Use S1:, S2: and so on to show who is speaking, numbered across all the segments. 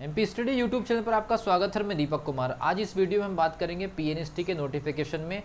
S1: MP study YouTube channel पर आपका स्वागत है। मैं दीपक कुमार। आज इस वीडियो में हम बात करेंगे पीएनएसटी के नोटिफिकेशन में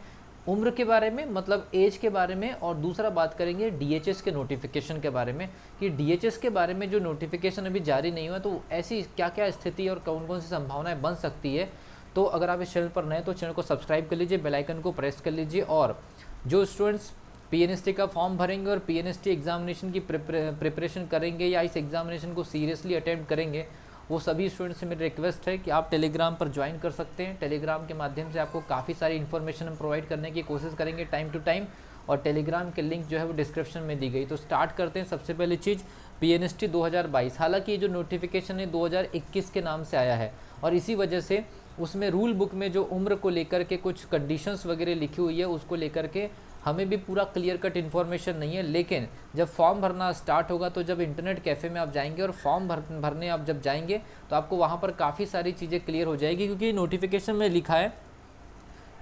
S1: उम्र के बारे में, मतलब एज के बारे में, और दूसरा बात करेंगे डीएचएस के नोटिफिकेशन के बारे में कि डीएचएस के बारे में जो नोटिफिकेशन अभी जारी नहीं हुआ तो ऐसी क्या क्या स्थिति और कौन कौन सी संभावनाएं बन सकती है। तो अगर आप इस चैनल पर नए तो चैनल को सब्सक्राइब कर लीजिए, बेल आइकन को प्रेस कर लीजिए। और जो स्टूडेंट्स पीएनएसटी का फॉर्म भरेंगे और पीएनएसटी एग्जामिनेशन की प्रिपरेशन करेंगे या इस एग्जामिनेशन को सीरियसली अटेम्प्ट करेंगे, वो सभी स्टूडेंट्स से मेरी रिक्वेस्ट है कि आप टेलीग्राम पर ज्वाइन कर सकते हैं। टेलीग्राम के माध्यम से आपको काफ़ी सारी इन्फॉर्मेशन हम प्रोवाइड करने की कोशिश करेंगे टाइम टू टाइम, और टेलीग्राम के लिंक जो है वो डिस्क्रिप्शन में दी गई। तो स्टार्ट करते हैं। सबसे पहली चीज़ पीएनएसटी 2022। हालांकि ये जो नोटिफिकेशन है 2021 के नाम से आया है और इसी वजह से उसमें रूल बुक में जो उम्र को लेकर के कुछ कंडीशंस वगैरह लिखी हुई है उसको लेकर के हमें भी पूरा क्लियर कट इन्फॉर्मेशन नहीं है। लेकिन जब फॉर्म भरना स्टार्ट होगा तो जब इंटरनेट कैफ़े में आप जाएंगे और फॉर्म भरने आप जब जाएंगे तो आपको वहाँ पर काफ़ी सारी चीज़ें क्लियर हो जाएगी, क्योंकि नोटिफिकेशन में लिखा है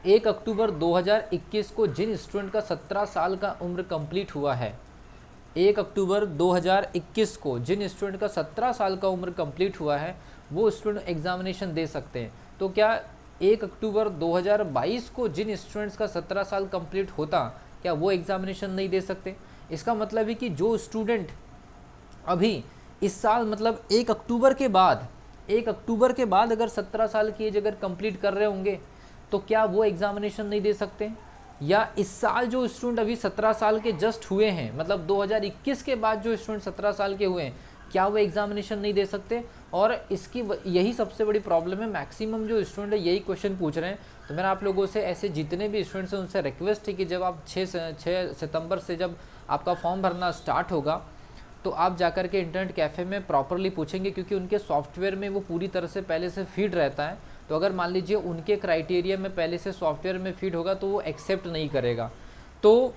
S1: 1 अक्टूबर 2021 को जिन स्टूडेंट का 17 साल का उम्र कंप्लीट हुआ है, 1 अक्टूबर 2021 को जिन स्टूडेंट का 17 साल का उम्र कंप्लीट हुआ है वो स्टूडेंट एग्जामिनेशन दे सकते हैं। तो क्या 1 अक्टूबर 2022 को जिन स्टूडेंट्स का 17 साल कंप्लीट होता, क्या वो एग्जामिनेशन नहीं दे सकते? इसका मतलब है कि जो स्टूडेंट अभी इस साल मतलब 1 अक्टूबर के बाद अगर 17 साल की एज अगर कंप्लीट कर रहे होंगे तो क्या वो एग्जामिनेशन नहीं दे सकते? या इस साल जो स्टूडेंट अभी 17 साल के जस्ट हुए हैं, मतलब 2021 के बाद जो स्टूडेंट 17 साल के हुए हैं, क्या वो एग्जामिनेशन नहीं दे सकते? और इसकी यही सबसे बड़ी प्रॉब्लम है। मैक्सिमम जो स्टूडेंट है यही क्वेश्चन पूछ रहे हैं। तो मेरा आप लोगों से, ऐसे जितने भी स्टूडेंट्स हैं उनसे रिक्वेस्ट है कि जब आप 6 सितंबर से जब आपका फॉर्म भरना स्टार्ट होगा तो आप जाकर के इंटरनेट कैफ़े में प्रॉपरली पूछेंगे, क्योंकि उनके सॉफ्टवेयर में वो पूरी तरह से पहले से फीड रहता है। तो अगर मान लीजिए उनके क्राइटेरिया में पहले से सॉफ्टवेयर में फीड होगा तो वो एक्सेप्ट नहीं करेगा। तो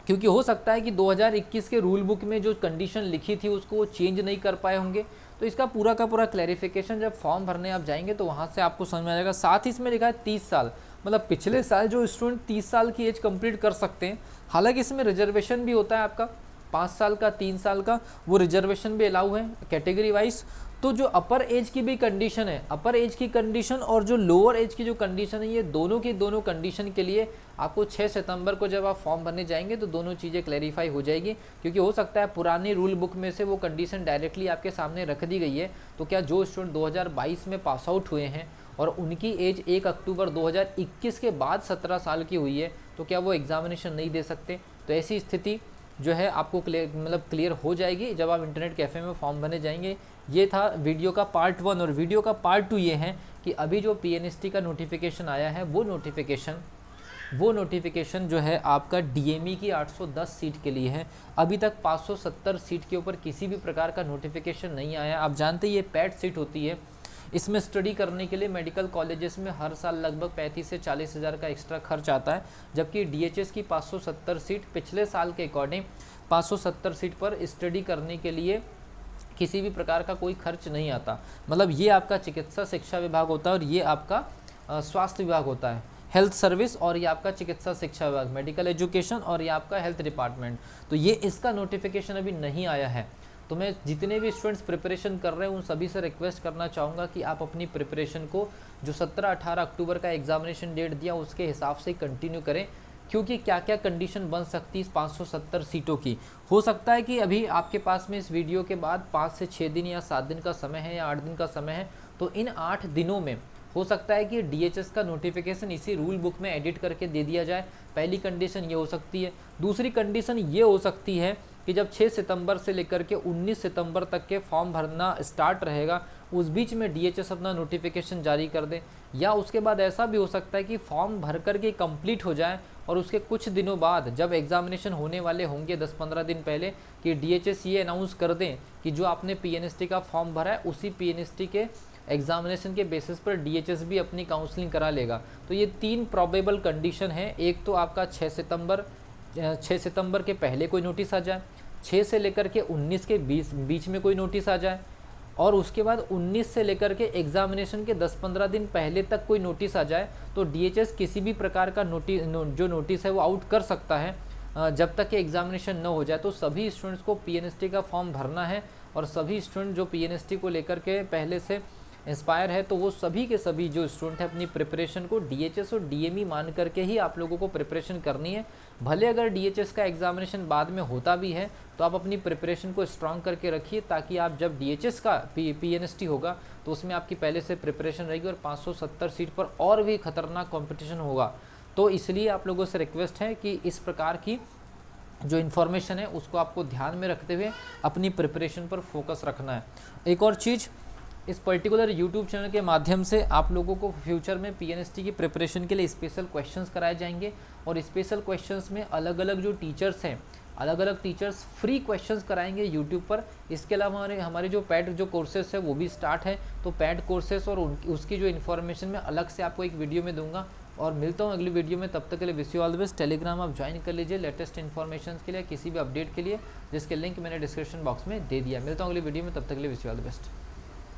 S1: क्योंकि हो सकता है कि 2021 के रूल बुक में जो कंडीशन लिखी थी उसको वो चेंज नहीं कर पाए होंगे। तो इसका पूरा का पूरा क्लैरिफिकेशन जब फॉर्म भरने आप जाएंगे तो वहाँ से आपको समझ में आ जाएगा। साथ ही इसमें लिखा है 30 साल, मतलब पिछले साल जो स्टूडेंट 30 साल की एज कंप्लीट कर सकते हैं। हालांकि इसमें रिजर्वेशन भी होता है आपका 5 साल का, 3 साल का, वो रिजर्वेशन भी अलाउ है कैटेगरी वाइज। तो जो अपर एज की भी कंडीशन है, अपर एज की कंडीशन और जो लोअर एज की जो कंडीशन है, ये दोनों की दोनों कंडीशन के लिए आपको 6 सितंबर को जब आप फॉर्म भरने जाएंगे तो दोनों चीज़ें क्लैरिफाई हो जाएगी। क्योंकि हो सकता है पुरानी रूल बुक में से वो कंडीशन डायरेक्टली आपके सामने रख दी गई है। तो क्या जो स्टूडेंट 2022 में पास आउट हुए हैं और उनकी एज 1 अक्टूबर 2021 के बाद 17 साल की हुई है तो क्या वो एग्जामिनेशन नहीं दे सकते? तो ऐसी स्थिति जो है आपको क्लियर हो जाएगी जब आप इंटरनेट कैफ़े में फॉर्म भरने जाएंगे। ये था वीडियो का पार्ट 1। और वीडियो का पार्ट 2 ये है कि अभी जो पीएनएसटी का नोटिफिकेशन आया है वो नोटिफिकेशन जो है आपका डीएमई की 810 सीट के लिए है। अभी तक 570 सीट के ऊपर किसी भी प्रकार का नोटिफिकेशन नहीं आया। आप जानते हैं ये पैड सीट होती है। इसमें स्टडी करने के लिए मेडिकल कॉलेजेस में हर साल लगभग 35 से 40 हज़ार का एक्स्ट्रा खर्च आता है, जबकि डीएचएस की 570 सीट पिछले साल के अकॉर्डिंग 570 सीट पर स्टडी करने के लिए किसी भी प्रकार का कोई खर्च नहीं आता। मतलब ये आपका चिकित्सा शिक्षा विभाग होता है और ये आपका स्वास्थ्य विभाग होता है, हेल्थ सर्विस, और ये आपका चिकित्सा शिक्षा विभाग मेडिकल एजुकेशन, और ये आपका हेल्थ डिपार्टमेंट। तो ये इसका नोटिफिकेशन अभी नहीं आया है। तो मैं जितने भी स्टूडेंट्स प्रिपरेशन कर रहे हैं उन सभी से रिक्वेस्ट करना चाहूँगा कि आप अपनी प्रिपरेशन को जो 17-18 अक्टूबर का एग्जामिनेशन डेट दिया उसके हिसाब से कंटिन्यू करें, क्योंकि क्या क्या कंडीशन बन सकती है इस 570 सीटों की। हो सकता है कि अभी आपके पास में इस वीडियो के बाद 5 से 6 दिन या 7 दिन का समय है या 8 दिन का समय है, तो इन 8 दिनों में हो सकता है कि डीएचएस का नोटिफिकेशन इसी रूल बुक में एडिट करके दे दिया जाए। पहली कंडीशन ये हो सकती है। दूसरी कंडीशन ये हो सकती है कि जब 6 सितंबर से लेकर के 19 सितंबर तक के फॉर्म भरना स्टार्ट रहेगा उस बीच में डीएचएस अपना नोटिफिकेशन जारी कर दे, या उसके बाद ऐसा भी हो सकता है कि फॉर्म भर करके कंप्लीट हो जाए और उसके कुछ दिनों बाद जब एग्जामिनेशन होने वाले होंगे 10-15 दिन पहले कि डीएचएस ये अनाउंस कर दें कि जो आपने पीएनएसटी का फॉर्म भरा है उसी पीएनएसटी के एग्जामिनेशन के बेसिस पर डीएचएस भी अपनी काउंसलिंग करा लेगा। तो ये 3 प्रॉबेबल कंडीशन है। एक तो आपका 6 सितंबर के पहले कोई नोटिस आ जाए, 6 से लेकर के 19 के बीच में कोई नोटिस आ जाए, और उसके बाद 19 से लेकर के एग्जामिनेशन के 10-15 दिन पहले तक कोई नोटिस आ जाए। तो डीएचएस किसी भी प्रकार का जो नोटिस है वो आउट कर सकता है जब तक कि एग्जामिनेशन न हो जाए। तो सभी स्टूडेंट्स को पीएनएसटी का फॉर्म भरना है और सभी स्टूडेंट जो पीएनएसटी को लेकर के पहले से इंस्पायर है, तो वो सभी के सभी जो स्टूडेंट हैं अपनी प्रिपरेशन को DHS और DME मान करके ही आप लोगों को प्रिपरेशन करनी है। भले अगर DHS का एग्जामिनेशन बाद में होता भी है तो आप अपनी प्रिपरेशन को स्ट्रांग करके रखिए, ताकि आप जब DHS का PNST होगा तो उसमें आपकी पहले से प्रिपरेशन रहेगी और 570 सीट पर और भी खतरनाक कॉम्पिटिशन होगा। तो इसलिए आप लोगों से रिक्वेस्ट है कि इस प्रकार की जो इन्फॉर्मेशन है उसको आपको ध्यान में रखते हुए अपनी प्रिपरेशन पर फोकस रखना है। एक और चीज़, इस पर्टिकुलर यूट्यूब चैनल के माध्यम से आप लोगों को फ्यूचर में PNST की प्रिपरेशन के लिए स्पेशल क्वेश्चंस कराए जाएंगे, और स्पेशल क्वेश्चंस में अलग अलग जो टीचर्स हैं, अलग अलग टीचर्स फ्री क्वेश्चंस कराएंगे यूट्यूब पर। इसके अलावा हमारे जो पैड जो कोर्सेस है वो भी स्टार्ट है, तो पैड कोर्सेस और उसकी जो इन्फॉर्मेशन मैं अलग से आपको एक वीडियो में दूंगा। और मिलता हूँ अगली वीडियो में, तब तक के लिए wish you all the best. Telegram आप ज्वाइन कर लीजिए लेटेस्ट इन्फॉर्मेशन के लिए, किसी भी अपडेट के लिए, जिसके लिंक मैंने डिस्क्रिप्शन बॉक्स में दे दिया। मिलता हूँ अगली वीडियो में, तब तक के लिए wish you all the best.